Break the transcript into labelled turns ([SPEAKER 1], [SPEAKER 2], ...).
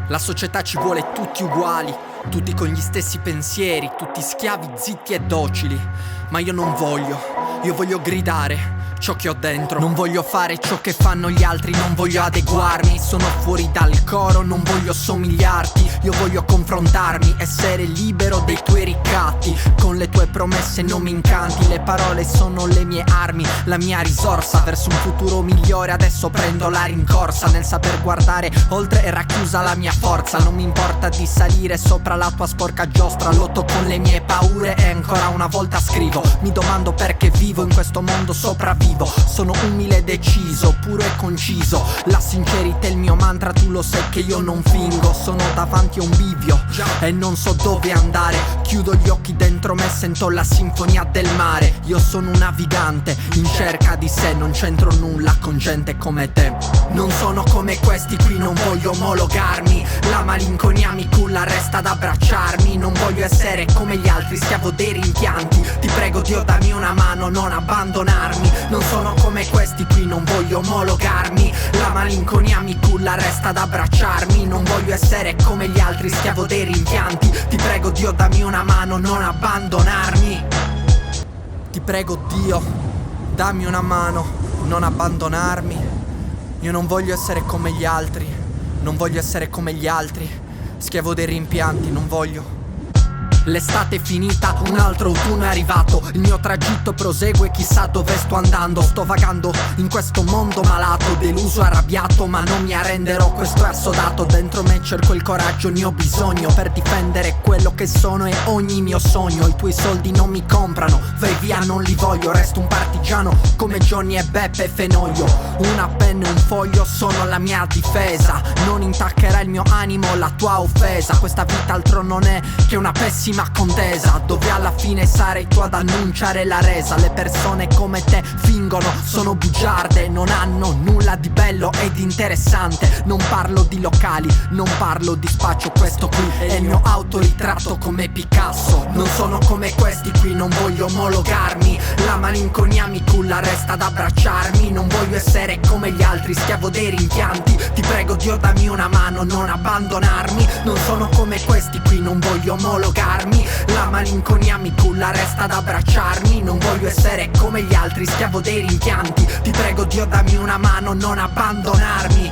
[SPEAKER 1] La società ci vuole tutti uguali, tutti con gli stessi pensieri, tutti schiavi, zitti e docili. Ma io non voglio, io voglio gridare ciò che ho dentro. Non voglio fare ciò che fanno gli altri, non voglio adeguarmi. Sono fuori dal coro, non voglio somigliarti. Io voglio confrontarmi, essere libero dei tuoi ricatti. Con le tue promesse non mi incanti, le parole sono le mie armi, la mia risorsa verso un futuro migliore. Adesso prendo la rincorsa, nel saper guardare oltre è racchiusa la mia forza. Non mi importa di salire sopra la tua sporca giostra, lotto con le mie paure e ancora una volta scrivo. Mi domando perché vivo in questo mondo, sopravvivo. Sono umile e deciso, puro e conciso. La sincerità è il mio mantra, tu lo sai che io non fingo. Sono davanti a un bivio e non so dove andare. Chiudo gli occhi, dentro me sento la sinfonia del mare. Io sono un navigante in cerca di sé, non c'entro nulla con gente come te. Non sono come questi qui, non voglio omologarmi. La malinconia mi culla, resta ad abbracciarmi. Non voglio essere come gli altri, schiavo dei rimpianti. Ti prego Dio, dammi una mano, non abbandonarmi. Non sono come questi qui, non voglio omologarmi. La malinconia mi culla, resta ad abbracciarmi. Non voglio essere come gli altri, schiavo dei rimpianti. Ti prego Dio, dammi una mano, non abbandonarmi. Ti prego Dio, dammi una mano, non abbandonarmi. Io non voglio essere come gli altri, non voglio essere come gli altri, schiavo dei rimpianti, non voglio. L'estate è finita, un altro autunno è arrivato. Il mio tragitto prosegue, chissà dove sto andando. Sto vagando in questo mondo malato, deluso, arrabbiato, ma non mi arrenderò, questo è assodato. Dentro me cerco il coraggio, ne ho bisogno per difendere quello che sono e ogni mio sogno. I tuoi soldi non mi comprano, vai via, non li voglio. Resto un partigiano come Johnny e Beppe e Fenoglio. Una penna e un foglio sono la mia difesa. Non intaccherà il mio animo la tua offesa. Questa vita altro non è che una pessima contesa, dove alla fine sarai tu ad annunciare la resa. Le persone come te fingono, sono bugiarde, non hanno nulla di bello ed interessante. Non parlo di locali, non parlo di spaccio, questo qui è il mio autoritratto come Picasso. Non sono come questi qui, non voglio omologarmi. La malinconia mi culla, resta ad abbracciarmi. Non voglio essere come gli altri, schiavo dei rimpianti. Ti prego Dio, dammi una mano, non abbandonarmi. Non sono come questi qui, non voglio omologarmi. La malinconia mi culla, resta ad abbracciarmi. Non voglio essere come gli altri, schiavo dei rimpianti. Ti prego Dio, dammi una mano, non abbandonarmi.